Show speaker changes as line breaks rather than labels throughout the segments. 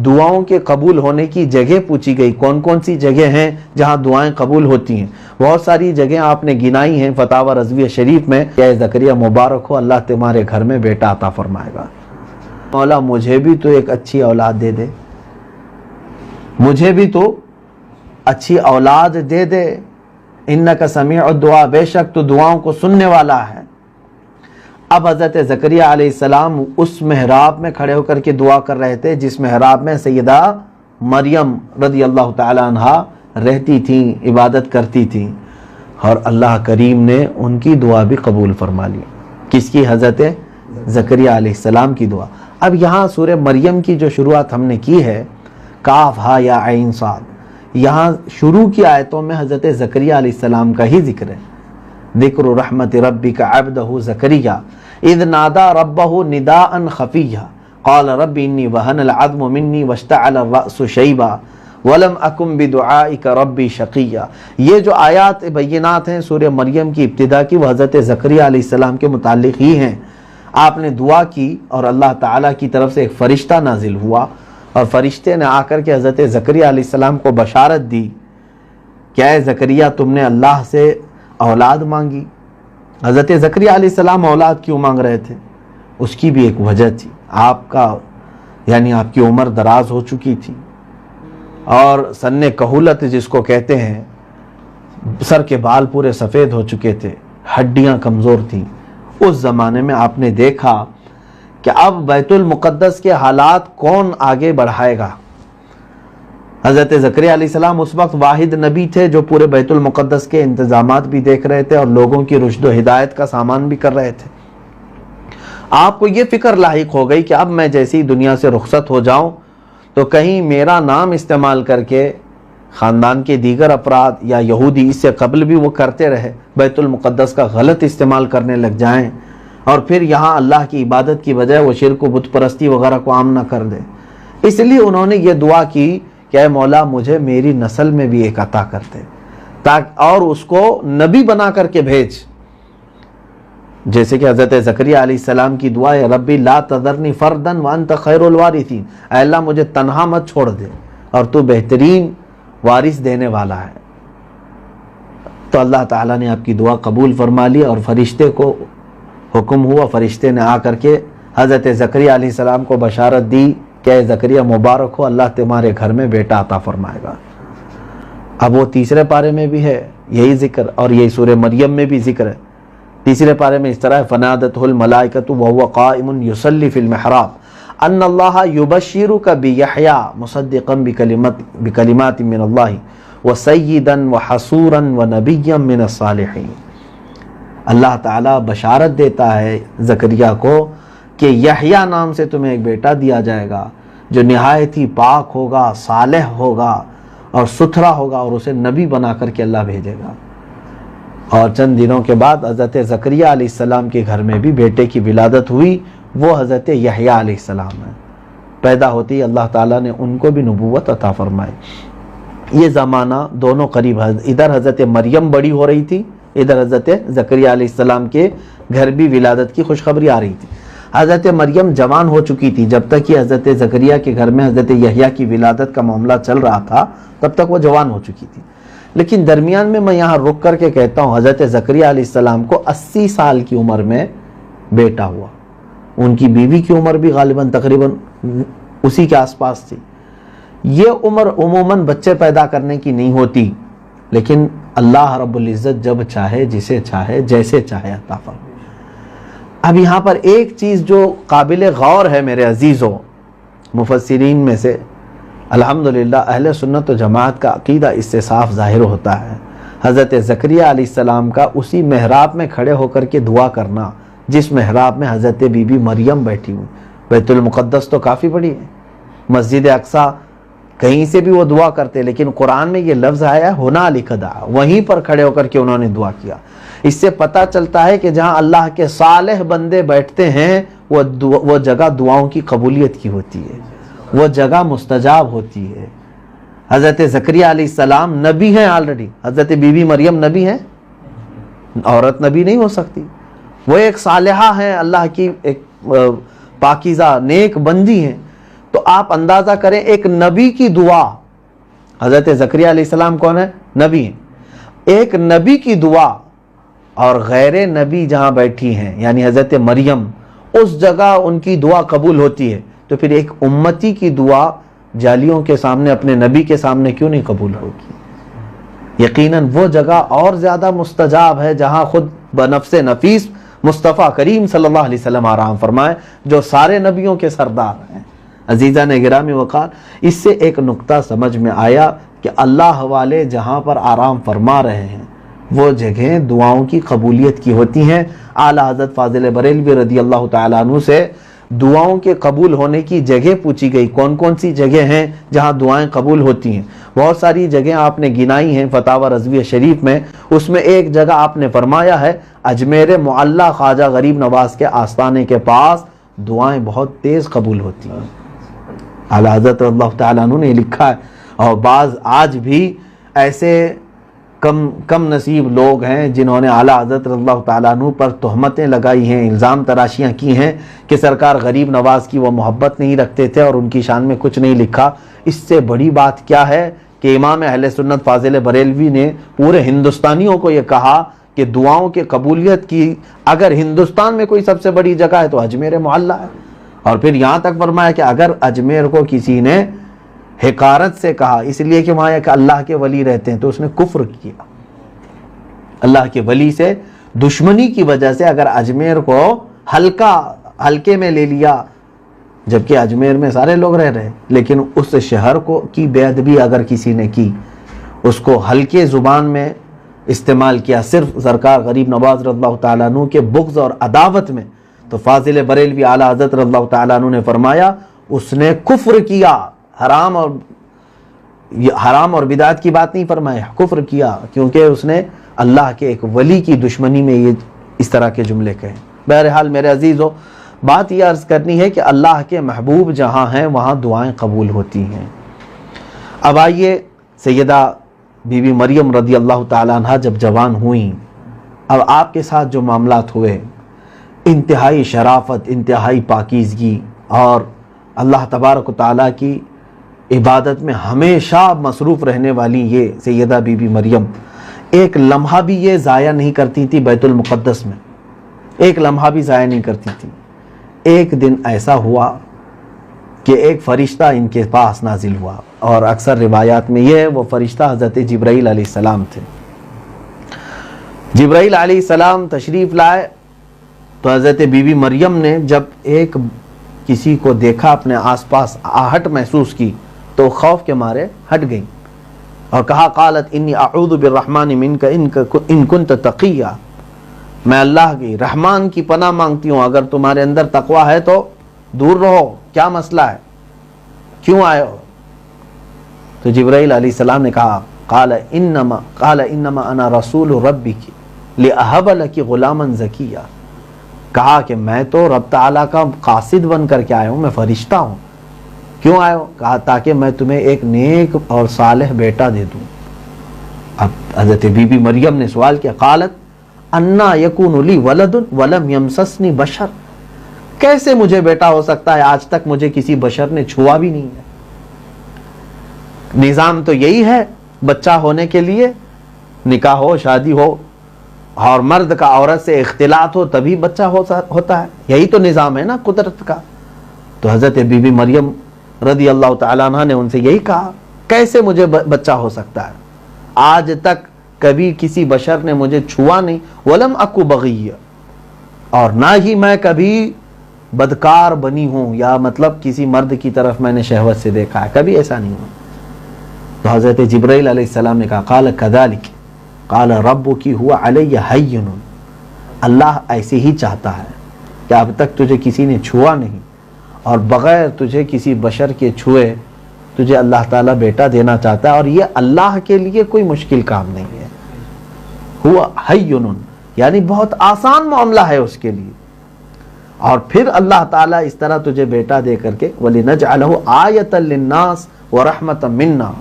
دعاؤں کے قبول ہونے کی جگہ پوچھی گئی، کون کون سی جگہ ہیں جہاں دعائیں قبول ہوتی ہیں؟ بہت ساری جگہیں آپ نے گنائی ہیں فتاوی رضویہ شریف میں، اے زکریا مبارک ہو، اللہ تمہارے گھر میں بیٹا عطا فرمائے گا، مولا مجھے بھی تو ایک اچھی اولاد دے دے، مجھے بھی تو اچھی اولاد دے دے، انک سمیع الدعاء، بے شک تو دعاؤں کو سننے والا ہے۔ اب حضرت زکریا علیہ السلام اس محراب میں کھڑے ہو کر کے دعا کر رہے تھے جس محراب میں سیدہ مریم رضی اللہ تعالی عنہا رہتی تھیں، عبادت کرتی تھیں، اور اللہ کریم نے ان کی دعا بھی قبول فرما لی۔ کس کی؟ حضرت زکریا علیہ السلام کی دعا۔ اب یہاں سورہ مریم کی جو شروعات ہم نے کی ہے، کاف ہا یا عین صاد، یہاں شروع کی آیتوں میں حضرت زکریا علیہ السلام کا ہی ذکر ہے۔ ذکر رحمت ربک عبدہ زکریا اذ نادى ربه نداء خفيا قال رب اني وهن العظم مني واشتعل الراس شيبا ولم اكن بدعائك ربي شقيا۔ یہ جو آیات بینات ہیں سورہ مریم کی ابتدا کی، وہ حضرت زکریا علیہ السلام کے متعلق ہی ہیں۔ آپ نے دعا کی اور اللہ تعالیٰ کی طرف سے ایک فرشتہ نازل ہوا، اور فرشتے نے آ کر کے حضرت زکریا علیہ السلام کو بشارت دی کہ اے زکریا تم نے اللہ سے اولاد مانگی۔ حضرت زکریا علیہ السلام اولاد کیوں مانگ رہے تھے؟ اس کی بھی ایک وجہ تھی، آپ کی عمر دراز ہو چکی تھی، اور سن کہولت جس کو کہتے ہیں، سر کے بال پورے سفید ہو چکے تھے، ہڈیاں کمزور تھیں۔ اس زمانے میں آپ نے دیکھا کہ اب بیت المقدس کے حالات کون آگے بڑھائے گا؟ حضرت زکریا علیہ السلام اس وقت واحد نبی تھے جو پورے بیت المقدس کے انتظامات بھی دیکھ رہے تھے اور لوگوں کی رشد و ہدایت کا سامان بھی کر رہے تھے۔ آپ کو یہ فکر لاحق ہو گئی کہ اب میں جیسی دنیا سے رخصت ہو جاؤں تو کہیں میرا نام استعمال کر کے خاندان کے دیگر افراد یا یہودی، اس سے قبل بھی وہ کرتے رہے، بیت المقدس کا غلط استعمال کرنے لگ جائیں، اور پھر یہاں اللہ کی عبادت کی بجائے وہ شرک و بت پرستی وغیرہ کو عام نہ کر دے۔ اس لیے انہوں نے یہ دعا کی کہ اے مولا مجھے میری نسل میں بھی ایک عطا کر دے، اور اس کو نبی بنا کر کے بھیج، جیسے کہ حضرت زکریا علیہ السلام کی دعا ہے، ربی لا تذرنی فردا وانت خیر الوارثین، اے اللہ مجھے تنہا مت چھوڑ دے اور تو بہترین وارث دینے والا ہے۔ تو اللہ تعالیٰ نے آپ کی دعا قبول فرما لی، اور فرشتے کو حکم ہوا، فرشتے نے آ کر کے حضرت زکریا علیہ السلام کو بشارت دی کہ اے زکریا مبارک ہو، اللہ تمہارے گھر میں بیٹا عطا فرمائے گا۔ اب وہ تیسرے پارے میں بھی ہے یہی ذکر، اور یہی سورہ مریم میں بھی ذکر ہے۔ تیسرے پارے میں اس طرح ہے، فنادته الملائکۃ وهو قائم یصلی فی المحراب ان اللہ یبشرک بیحییٰ مصدقا بکلمات من اللہ وسیدا وحصورا ونبیا من الصالحین۔ اللہ تعالیٰ بشارت دیتا ہے زکریا کو کہ یحییٰ نام سے تمہیں ایک بیٹا دیا جائے گا جو نہایت ہی پاک ہوگا، صالح ہوگا اور ستھرا ہوگا، اور اسے نبی بنا کر کے اللہ بھیجے گا۔ اور چند دنوں کے بعد حضرت زکریا علیہ السلام کے گھر میں بھی بیٹے کی ولادت ہوئی، وہ حضرت یحییٰ علیہ السلام ہے۔ پیدا ہوتی ہی اللہ تعالیٰ نے ان کو بھی نبوت عطا فرمائی۔ یہ زمانہ دونوں قریب، ادھر حضرت مریم بڑی ہو رہی تھی، ادھر حضرت زکریا علیہ السلام کے گھر بھی ولادت کی خوشخبری آ رہی تھی۔ حضرت مریم جوان ہو چکی تھی، جب تک کہ حضرت زکریا کے گھر میں حضرت یحییٰ کی ولادت کا معاملہ چل رہا تھا تب تک وہ جوان ہو چکی تھی۔ لیکن درمیان میں یہاں رک کر کے کہتا ہوں، حضرت زکریا علیہ السلام کو 80 سال کی عمر میں بیٹا ہوا۔ ان کی بیوی کی عمر بھی غالباً تقریباً اسی کے آس پاس تھی۔ یہ عمر عموماً بچے پیدا کرنے کی نہیں ہوتی، لیکن اللہ رب العزت جب چاہے، جسے چاہے، جیسے چاہے عطا فرمائے۔ اب یہاں پر ایک چیز جو قابل غور ہے میرے عزیزوں، مفسرین میں سے الحمدللہ اہل سنت و جماعت کا عقیدہ اس سے صاف ظاہر ہوتا ہے، حضرت زکریا علیہ السلام کا اسی محراب میں کھڑے ہو کر کے دعا کرنا جس محراب میں حضرت بی بی مریم بیٹھی ہوئی۔ بیت المقدس تو کافی بڑی ہے، مسجد اقصیٰ کہیں سے بھی وہ دعا کرتے، لیکن قرآن میں یہ لفظ آیا ہے ہنالک دعا، وہیں پر کھڑے ہو کر کے انہوں نے دعا کیا۔ اس سے پتہ چلتا ہے کہ جہاں اللہ کے صالح بندے بیٹھتے ہیں وہ جگہ دعاؤں کی قبولیت کی ہوتی ہے، وہ جگہ مستجاب ہوتی ہے۔ حضرت زکریا علیہ السلام نبی ہیں آلریڈی، حضرت بی بی مریم نبی ہیں، عورت نبی نہیں ہو سکتی، وہ ایک صالحہ ہیں، اللہ کی ایک پاکیزہ نیک بندی ہیں۔ تو آپ اندازہ کریں ایک نبی کی دعا، حضرت زکریا علیہ السلام کون ہے؟ نبی ہیں، ایک نبی کی دعا اور غیر نبی جہاں بیٹھی ہیں یعنی حضرت مریم، اس جگہ ان کی دعا قبول ہوتی ہے، تو پھر ایک امتی کی دعا جالیوں کے سامنے، اپنے نبی کے سامنے کیوں نہیں قبول ہوگی؟ یقیناً وہ جگہ اور زیادہ مستجاب ہے جہاں خود بنفس نفیس مصطفیٰ کریم صلی اللہ علیہ وسلم آرام فرمائے، جو سارے نبیوں کے سردار ہیں۔ عزیزان گرامی وقار، اس سے ایک نقطہ سمجھ میں آیا کہ اللہ والے جہاں پر آرام فرما رہے ہیں وہ جگہیں دعاؤں کی قبولیت کی ہوتی ہیں۔ اعلیٰ حضرت فاضل بریلوی رضی اللہ تعالیٰ عنہ سے دعاؤں کے قبول ہونے کی جگہ پوچھی گئی، کون کون سی جگہ ہیں جہاں دعائیں قبول ہوتی ہیں؟ بہت ساری جگہیں آپ نے گنائی ہیں فتاوی رضویہ شریف میں، اس میں ایک جگہ آپ نے فرمایا ہے اجمیر معلیٰ خواجہ غریب نواز کے آستانے کے پاس دعائیں بہت تیز قبول ہوتی ہیں۔ اعلیٰ حضرت اللہ تعالیٰ عنہ نے لکھا ہے، اور بعض آج بھی ایسے کم نصیب لوگ ہیں جنہوں نے اعلیٰ حضرت اللہ تعالیٰ عنہ پر تہمتیں لگائی ہیں، الزام تراشیاں کی ہیں کہ سرکار غریب نواز کی وہ محبت نہیں رکھتے تھے اور ان کی شان میں کچھ نہیں لکھا۔ اس سے بڑی بات کیا ہے کہ امام اہل سنت فاضل بریلوی نے پورے ہندوستانیوں کو یہ کہا کہ دعاؤں کے قبولیت کی اگر ہندوستان میں کوئی سب سے بڑی جگہ ہے تو اجمیر معلیٰ ہے، اور پھر یہاں تک فرمایا کہ اگر اجمیر کو کسی نے حقارت سے کہا اس لیے کہ وہاں کہ اللہ کے ولی رہتے ہیں تو اس نے کفر کیا۔ اللہ کے ولی سے دشمنی کی وجہ سے اگر اجمیر کو ہلکے میں لے لیا، جبکہ اجمیر میں سارے لوگ رہ رہے، لیکن اس شہر کی بے ادبی اگر کسی نے کی، اس کو ہلکے زبان میں استعمال کیا صرف سرکار غریب نواز رضی اللہ تعالیٰ عنہ کے بغض اور عداوت میں، تو فاضل بریلوی اعلیٰ حضرت رضی اللہ تعالیٰ عنہ نے فرمایا اس نے کفر کیا۔ حرام اور بدعت کی بات نہیں فرمایا، کفر کیا، کیونکہ اس نے اللہ کے ایک ولی کی دشمنی میں یہ اس طرح کے جملے کہے۔ بہرحال میرے عزیزو، بات یہ عرض کرنی ہے کہ اللہ کے محبوب جہاں ہیں وہاں دعائیں قبول ہوتی ہیں۔ اب آئیے سیدہ بی بی مریم رضی اللہ تعالیٰ عنہ جب جوان ہوئیں، اب آپ کے ساتھ جو معاملات ہوئے، انتہائی شرافت، انتہائی پاکیزگی اور اللہ تبارک و تعالیٰ کی عبادت میں ہمیشہ مصروف رہنے والی یہ سیدہ بی بی مریم ایک لمحہ بھی یہ ضائع نہیں کرتی تھی بیت المقدس میں، ایک لمحہ بھی ضائع نہیں کرتی تھی۔ ایک دن ایسا ہوا کہ ایک فرشتہ ان کے پاس نازل ہوا، اور اکثر روایات میں یہ وہ فرشتہ حضرت جبرائیل علیہ السلام تھے۔ جبرائیل علیہ السلام تشریف لائے تو حضرت بی بی مریم نے جب ایک کسی کو دیکھا اپنے آس پاس آہٹ محسوس کی تو خوف کے مارے ہٹ گئی اور کہا قالت انی اعوذ بالرحمن منک ان کنت تقیہ، میں اللہ کی رحمان کی پناہ مانگتی ہوں، اگر تمہارے اندر تقوی ہے تو دور رہو، کیا مسئلہ ہے، کیوں آئے ہو؟ تو جبرائیل علیہ السلام نے کہا قال انما انا رسول ربک لاہب لک غلاما زکیہ، کہا کہ میں تو رب تعالیٰ کا قاصد بن کر کے آیا ہوں، میں فرشتہ ہوں۔ کیوں آئے ہو؟ کہا تاکہ میں تمہیں ایک نیک اور صالح بیٹا دے دوں۔ اب حضرت بی بی مریم نے سوال کیا قالت انا یکون لی ولد ولم یمسسنی بشر، کیسے مجھے بیٹا ہو سکتا ہے، آج تک مجھے کسی بشر نے چھوا بھی نہیں ہے۔ نظام تو یہی ہے بچہ ہونے کے لیے، نکاح ہو، شادی ہو اور مرد کا عورت سے اختلاط ہو تبھی بچہ ہوتا ہے، یہی تو نظام ہے نا قدرت کا۔ تو حضرت بی بی مریم رضی اللہ تعالیٰ عنہ نے ان سے یہی کہا کیسے مجھے بچہ ہو سکتا ہے، آج تک کبھی کسی بشر نے مجھے چھوا نہیں، ولم اکو بغیہ، اور نہ ہی میں کبھی بدکار بنی ہوں، یا مطلب کسی مرد کی طرف میں نے شہوت سے دیکھا ہے، کبھی ایسا نہیں ہوا۔ تو حضرت جبرائیل علیہ السلام نے کہا قال کذالک قال ربک هو علی ہین، اللہ ایسے ہی چاہتا ہے کہ اب تک تجھے کسی نے چھوا نہیں اور بغیر تجھے کسی بشر کے چھوئے تجھے اللہ تعالیٰ بیٹا دینا چاہتا ہے، اور یہ اللہ کے لیے کوئی مشکل کام نہیں ہے۔ ہوا ہین یعنی بہت آسان معاملہ ہے اس کے لیے، اور پھر اللہ تعالیٰ اس طرح تجھے بیٹا دے کر کے وَلِنَجْعَلَهُ آیَةً لِلنَّاسِ وَرَحْمَةً مِنَّا،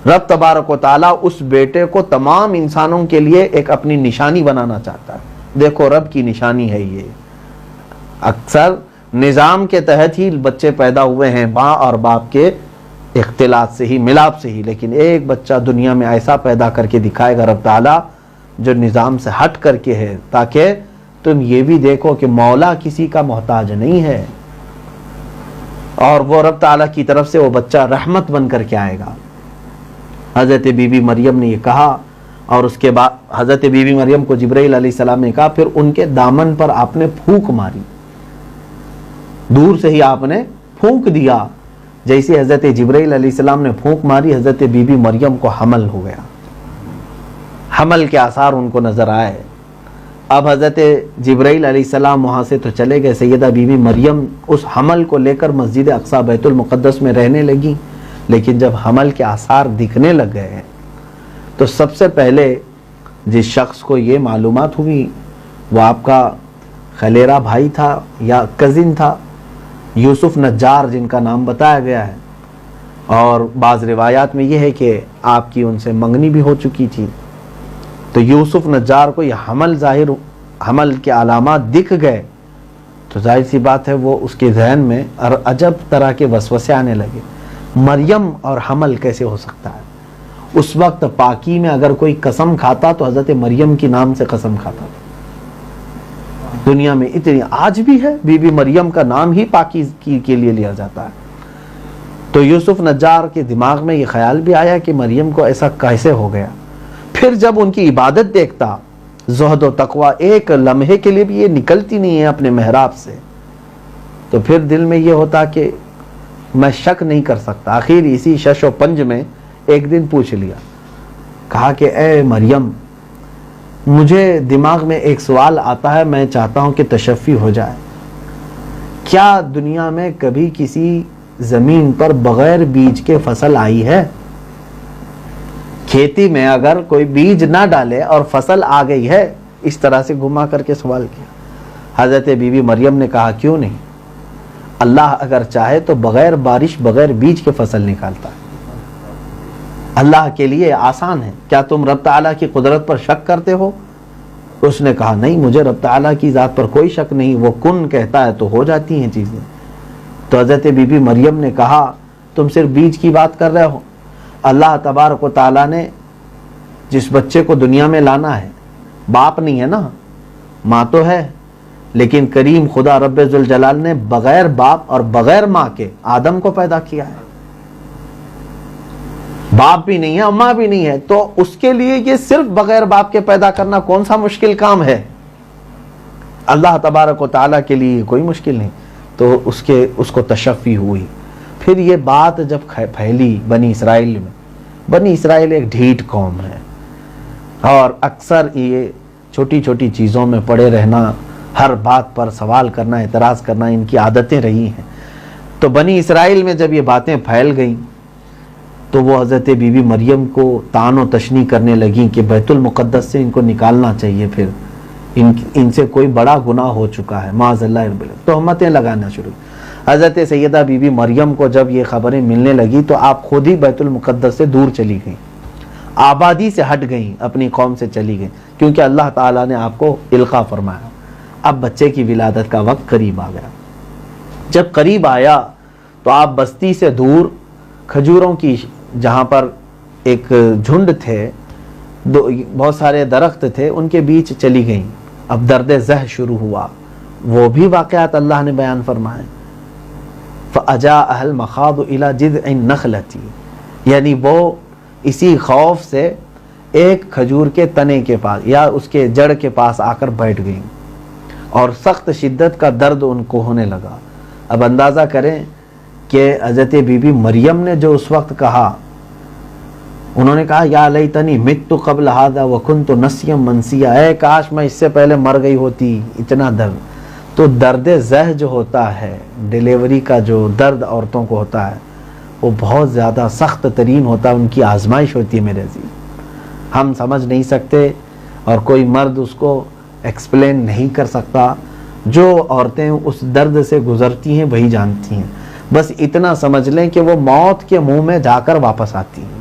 رب تبارک و تعالیٰ اس بیٹے کو تمام انسانوں کے لیے ایک اپنی نشانی بنانا چاہتا ہے۔ دیکھو رب کی نشانی ہے یہ، اکثر نظام کے تحت ہی بچے پیدا ہوئے ہیں، ماں اور باپ کے اختلاط سے ہی، ملاپ سے ہی، لیکن ایک بچہ دنیا میں ایسا پیدا کر کے دکھائے گا رب تعالیٰ جو نظام سے ہٹ کر کے ہے، تاکہ تم یہ بھی دیکھو کہ مولا کسی کا محتاج نہیں ہے، اور وہ رب تعالیٰ کی طرف سے وہ بچہ رحمت بن کر کے آئے گا۔ حضرت بی بی مریم نے یہ کہا، اور اس کے بعد حضرت بی بی مریم کو جبرائیل علیہ السلام نے کہا، پھر ان کے دامن پر آپ نے پھونک ماری، دور سے ہی آپ نے پھونک دیا۔ جیسے حضرت جبرائیل علیہ السلام نے پھونک ماری، حضرت بی بی مریم کو حمل ہو گیا، حمل کے آثار ان کو نظر آئے۔ اب حضرت جبرائیل علیہ السلام وہاں سے تو چلے گئے، سیدہ بی بی مریم اس حمل کو لے کر مسجد اقصی بیت المقدس میں رہنے لگی، لیکن جب حمل کے آثار دکھنے لگ گئے تو سب سے پہلے جس شخص کو یہ معلومات ہوئی وہ آپ کا خلیرہ بھائی تھا یا کزن تھا، یوسف نجار، جن کا نام بتایا گیا ہے، اور بعض روایات میں یہ ہے کہ آپ کی ان سے منگنی بھی ہو چکی تھی۔ تو یوسف نجار کو یہ حمل کے علامات دکھ گئے تو ظاہر سی بات ہے وہ اس کے ذہن میں عجب طرح کے وسوسے آنے لگے، مریم اور حمل کیسے ہو سکتا ہے؟ اس وقت پاکی میں اگر کوئی قسم کھاتا تو حضرت مریم کی نام سے قسم کھاتا تھا۔ دنیا میں اتنی آج بھی ہے، بی بی مریم کا نام ہی پاکی کے لیے لیا جاتا ہے۔ تو یوسف نجار کے دماغ میں یہ خیال بھی آیا کہ مریم کو ایسا کیسے ہو گیا۔ پھر جب ان کی عبادت دیکھتا، زہد و تقوی ایک لمحے کے لیے بھی یہ نکلتی نہیں ہے اپنے محراب سے، تو پھر دل میں یہ ہوتا کہ میں شک نہیں کر سکتا۔ آخر اسی شش و پنج میں ایک دن پوچھ لیا، کہا کہ اے مریم، مجھے دماغ میں ایک سوال آتا ہے، میں چاہتا ہوں کہ تشفی ہو جائے۔ کیا دنیا میں کبھی کسی زمین پر بغیر بیج کے فصل آئی ہے؟ کھیتی میں اگر کوئی بیج نہ ڈالے اور فصل آ گئی ہے؟ اس طرح سے گھما کر کے سوال کیا۔ حضرت بی بی مریم نے کہا کیوں نہیں، اللہ اگر چاہے تو بغیر بارش بغیر بیج کے فصل نکالتا ہے، اللہ کے لیے آسان ہے، کیا تم رب تعالیٰ کی قدرت پر شک کرتے ہو؟ اس نے کہا نہیں، مجھے رب تعالیٰ کی ذات پر کوئی شک نہیں، وہ کن کہتا ہے تو ہو جاتی ہیں چیزیں۔ تو حضرت بی بی مریم نے کہا تم صرف بیج کی بات کر رہے ہو، اللہ تبارک و تعالیٰ نے جس بچے کو دنیا میں لانا ہے، باپ نہیں ہے نا، ماں تو ہے، لیکن کریم خدا رب ذوالجلال نے بغیر باپ اور بغیر ماں کے آدم کو پیدا کیا ہے۔ باپ بھی نہیں ہے، ماں بھی نہیں ہے، تو اس کے لیے یہ صرف بغیر باپ کے پیدا کرنا کون سا مشکل کام ہے؟ اللہ تبارک و تعالیٰ کے لیے کوئی مشکل نہیں۔ تو اس کو تشفی ہوئی۔ پھر یہ بات جب پھیلی بنی اسرائیل میں، بنی اسرائیل ایک ڈھیٹ قوم ہے اور اکثر یہ چھوٹی چھوٹی چیزوں میں پڑے رہنا، ہر بات پر سوال کرنا، اعتراض کرنا ان کی عادتیں رہی ہیں۔ تو بنی اسرائیل میں جب یہ باتیں پھیل گئیں تو وہ حضرت بی بی مریم کو طعن و تشنیع کرنے لگیں کہ بیت المقدس سے ان کو نکالنا چاہیے، پھر ان سے کوئی بڑا گناہ ہو چکا ہے، معاذ اللہ، تہمتیں لگانا شروع۔ حضرت سیدہ بی بی مریم کو جب یہ خبریں ملنے لگی تو آپ خود ہی بیت المقدس سے دور چلی گئیں، آبادی سے ہٹ گئیں، اپنی قوم سے چلی گئیں، کیونکہ اللہ تعالیٰ نے آپ کو القاء فرمایا۔ اب بچے کی ولادت کا وقت قریب آ گیا۔ جب قریب آیا تو آپ بستی سے دور کھجوروں کی، جہاں پر ایک جھنڈ تھے، بہت سارے درخت تھے، ان کے بیچ چلی گئیں۔ اب درد زہ شروع ہوا، وہ بھی واقعات اللہ نے بیان فرمائے۔ فَأَجَاءَهَا الْمَخَاضُ إِلَى جِذْعِ النَّخْلَةِ، یعنی وہ اسی خوف سے ایک کھجور کے تنے کے پاس یا اس کے جڑ کے پاس آ کر بیٹھ گئیں، اور سخت شدت کا درد ان کو ہونے لگا۔ اب اندازہ کریں کہ حضرت بی بی مریم نے جو اس وقت کہا، انہوں نے کہا یا لیتنی مت قبل ھذا وکنت نسیا منسیا، اے کاش میں اس سے پہلے مر گئی ہوتی، اتنا درد۔ تو درد زہ جو ہوتا ہے، ڈیلیوری کا جو درد عورتوں کو ہوتا ہے، وہ بہت زیادہ سخت ترین ہوتا ہے، ان کی آزمائش ہوتی ہے میرے عزیز، ہم سمجھ نہیں سکتے اور کوئی مرد اس کو ایکسپلین نہیں کر سکتا۔ جو عورتیں اس درد سے گزرتی ہیں وہی جانتی ہیں، بس اتنا سمجھ لیں کہ وہ موت کے منہ میں جا کر واپس آتی ہیں۔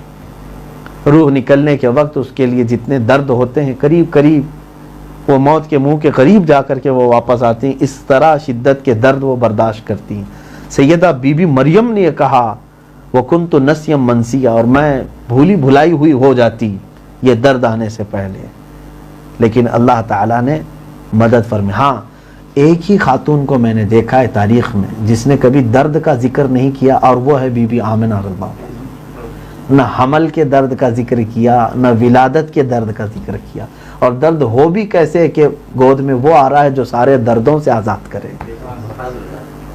روح نکلنے کے وقت اس کے لیے جتنے درد ہوتے ہیں، قریب قریب وہ موت کے منہ کے قریب جا کر کے وہ واپس آتی ہیں، اس طرح شدت کے درد وہ برداشت کرتی ہیں۔ سیدہ بی بی مریم نے یہ کہا وَكُنْتُ نَسْيًا مَنْسِيًّا، اور میں بھولی بھلائی ہوئی ہو جاتی یہ درد آنے سے پہلے، لیکن اللہ تعالیٰ نے مدد فرمائی۔ ہاں ایک ہی خاتون کو میں نے دیکھا ہے تاریخ میں جس نے کبھی درد کا ذکر نہیں کیا، اور وہ ہے بی بی آمنہ رضی اللہ عنہا۔ نہ حمل کے درد کا ذکر کیا، نہ ولادت کے درد کا ذکر کیا، اور درد ہو بھی کیسے کہ گود میں وہ آ رہا ہے جو سارے دردوں سے آزاد کرے،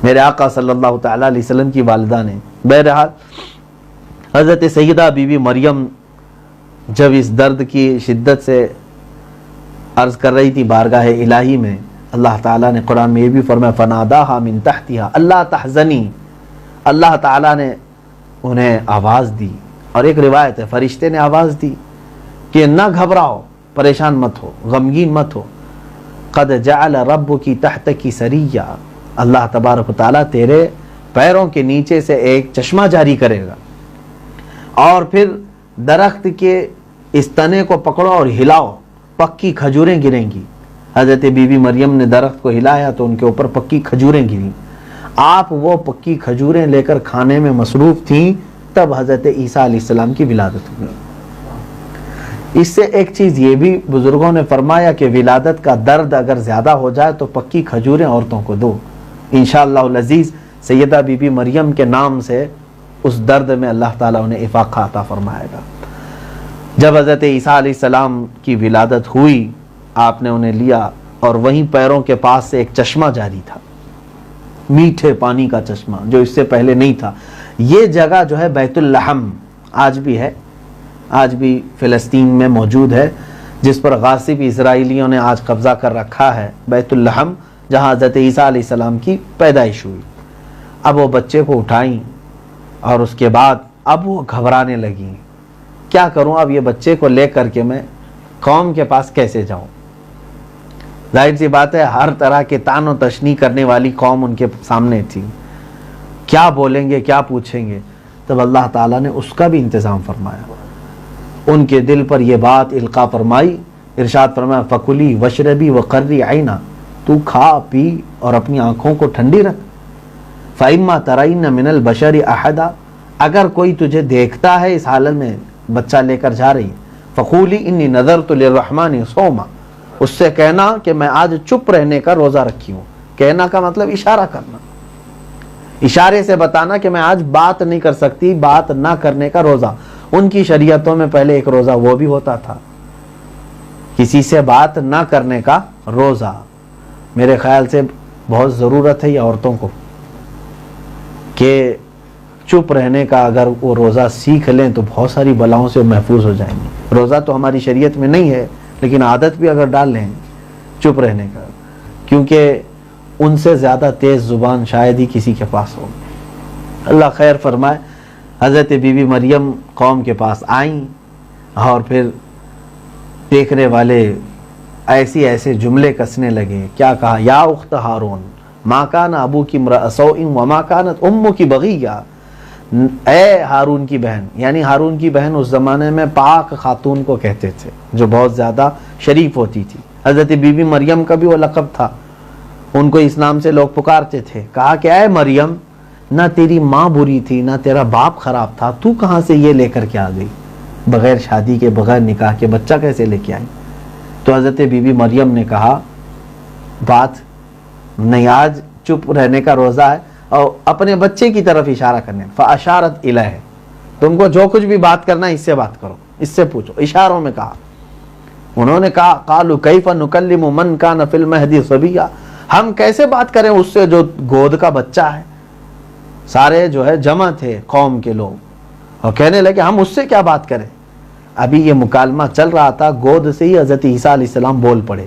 میرے آقا صلی اللہ تعالیٰ علیہ وسلم کی والدہ نے۔ بہرحال حضرت سیدہ بی بی مریم جب اس درد کی شدت سے عرض کر رہی تھی بارگاہ الہی میں، اللہ تعالیٰ نے قرآن میں یہ بھی فرمایا فناداہا من تحتہا اللہ تحزنی، اللہ تعالیٰ نے انہیں آواز دی، اور ایک روایت ہے فرشتے نے آواز دی کہ نہ گھبراؤ، پریشان مت ہو، غمگین مت ہو، قد جعل ربکی تحتکی سریہ، اللہ تبارک و تعالیٰ تیرے پیروں کے نیچے سے ایک چشمہ جاری کرے گا، اور پھر درخت کے اس تنے کو پکڑو اور ہلاؤ، پکی کھجوریں گریں گی۔ حضرت بی بی مریم نے درخت کو ہلایا تو ان کے اوپر پکی کھجوریں گریں، آپ وہ پکی کھجوریں لے کر کھانے میں مصروف تھیں، تب حضرت عیسیٰ علیہ السلام کی ولادت ہوئی۔ اس سے ایک چیز یہ بھی بزرگوں نے فرمایا کہ ولادت کا درد اگر زیادہ ہو جائے تو پکی کھجوریں عورتوں کو دو، انشاءاللہ العزیز سیدہ بی بی مریم کے نام سے اس درد میں اللہ تعالیٰ انہیں افاقہ عطا فرمائے گا۔ جب حضرت عیسیٰ علیہ السلام کی ولادت ہوئی، آپ نے انہیں لیا اور وہیں پیروں کے پاس سے ایک چشمہ جاری تھا، میٹھے پانی کا چشمہ جو اس سے پہلے نہیں تھا۔ یہ جگہ جو ہے بیت اللحم آج بھی ہے، آج بھی فلسطین میں موجود ہے، جس پر غاصب اسرائیلیوں نے آج قبضہ کر رکھا ہے، بیت اللحم، جہاں حضرت عیسیٰ علیہ السلام کی پیدائش ہوئی۔ اب وہ بچے کو اٹھائیں اور اس کے بعد اب وہ گھبرانے لگیں، کیا کروں اب یہ بچے کو لے کر کے میں قوم کے پاس کیسے جاؤں؟ ظاہر سی بات ہے ہر طرح کے طعن و تشنیع کرنے والی قوم ان کے سامنے تھی، کیا بولیں گے، کیا پوچھیں گے؟ تب اللہ تعالیٰ نے اس کا بھی انتظام فرمایا، ان کے دل پر یہ بات القاء فرمائی، ارشاد فرمایا فَكُلِي وَاشْرَبِي وَقَرِّي عَيْنًا، تو کھا پی اور اپنی آنکھوں کو ٹھنڈی رکھ۔ فَإِمَّا تَرَيْنَ مِنَ الْبَشَرِ أَحَدًا، اگر کوئی تجھے دیکھتا ہے اس حالت میں بچہ لے کر جا رہی، فَقُولِي إِنِّي نَذَرْتُ لِلرَّحْمَنِ صَوْمًا، اس سے کہنا کہ میں آج چپ رہنے کا روزہ رکھی ہوں۔ کہنا کا مطلب اشارہ کرنا، اشارے سے بتانا کہ میں آج بات نہیں کر سکتی، بات نہ کرنے کا روزہ۔ ان کی شریعتوں میں پہلے ایک روزہ وہ بھی ہوتا تھا، کسی سے بات نہ کرنے کا روزہ۔ میرے خیال سے بہت ضرورت ہے یہ عورتوں کو کہ چپ رہنے کا، اگر وہ روزہ سیکھ لیں تو بہت ساری بلاؤں سے محفوظ ہو جائیں گے۔ روزہ تو ہماری شریعت میں نہیں ہے، لیکن عادت بھی اگر ڈال لیں چپ رہنے کا، کیونکہ ان سے زیادہ تیز زبان شاید ہی کسی کے پاس ہو۔ اللہ خیر فرمائے، حضرت بی بی مریم قوم کے پاس آئیں اور پھر دیکھنے والے ایسے جملے کسنے لگے۔ کیا کہا؟ یا اخت ہارون ما کان ابوکی امرأ سوء وما کانت امکی بغیہ، اے ہارون کی بہن، یعنی ہارون کی بہن اس زمانے میں پاک خاتون کو کہتے تھے جو بہت زیادہ شریف ہوتی تھی۔ حضرت بی بی مریم کا بھی وہ لقب تھا، ان کو اس نام سے لوگ پکارتے تھے۔ کہا کہ اے مریم، نہ تیری ماں بری تھی نہ تیرا باپ خراب تھا، تو کہاں سے یہ لے کر کے آ گئی؟ بغیر شادی کے، بغیر نکاح کے بچہ کیسے لے کے آئی؟ تو حضرت بی بی مریم نے کہا بات نہیں، آج چپ رہنے کا روزہ ہے، اور اپنے بچے کی طرف اشارہ کرنے، فاشارت الیہ، تم کو جو کچھ بھی بات کرنا ہے اس سے بات کرو، اس سے پوچھو، اشاروں میں کہا۔ انہوں نے کہا قالوا کیف نکلم من کان فی المہد صبیا، ہم کیسے بات کریں اس سے جو گود کا بچہ ہے؟ سارے جو ہے جمع تھے قوم کے لوگ، اور کہنے لگے ہم اس سے کیا بات کریں؟ ابھی یہ مکالمہ چل رہا تھا، گود سے ہی حضرت عیسیٰ علیہ السلام بول پڑے۔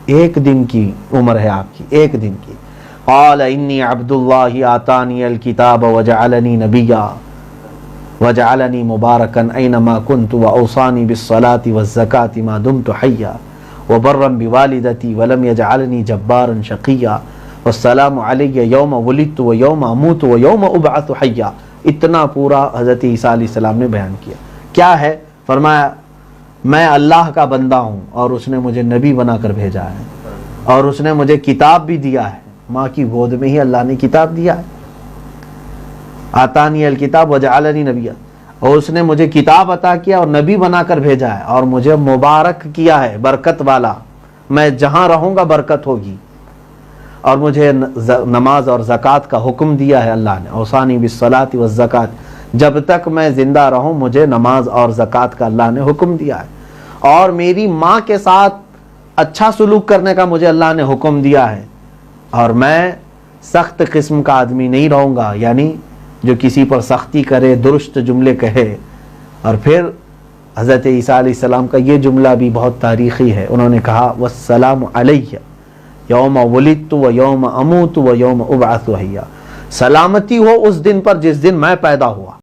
ایک دن کی عمر ہے آپ کی، ایک دن کی۔ قال انی عبد اللہ آتانی الکتاب وجعلنی نبیا وجعلنی مبارکا اینما کنت واوصانی بالصلاة والزکاة ما دمت حیا وبرا بوالدتی ولم یجعلنی جبارا شقیا والسلام علی یوم ولدت و یوم اموت و یوم ابعث حیا۔ اتنا پورا حضرت عیسیٰ علیہ السلام نے بیان کیا۔ کیا ہے؟ فرمایا میں اللہ کا بندہ ہوں اور اس نے مجھے نبی بنا کر بھیجا ہے، اور اس نے مجھے کتاب بھی دیا ہے، ماں کی گود میں ہی اللہ نے کتاب دیا ہے، آتانی الکتاب وجعلنی نبیا، اور اس نے مجھے کتاب عطا کیا اور نبی بنا کر بھیجا ہے، اور مجھے مبارک کیا ہے، برکت والا، میں جہاں رہوں گا برکت ہوگی، اور مجھے نماز اور زکوٰۃ کا حکم دیا ہے اللہ نے، اوصانی بالصلاۃ والزکوٰۃ، جب تک میں زندہ رہوں مجھے نماز اور زکوٰۃ کا اللہ نے حکم دیا ہے، اور میری ماں کے ساتھ اچھا سلوک کرنے کا مجھے اللہ نے حکم دیا ہے، اور میں سخت قسم کا آدمی نہیں رہوں گا، یعنی جو کسی پر سختی کرے، درست جملے کہے۔ اور پھر حضرت عیسیٰ علیہ السلام کا یہ جملہ بھی بہت تاریخی ہے، انہوں نے کہا والسلام علیہ یوم ولدت و یوم اموت و یوم ابعث حیا، سلامتی ہو اس دن پر جس دن میں پیدا ہوا۔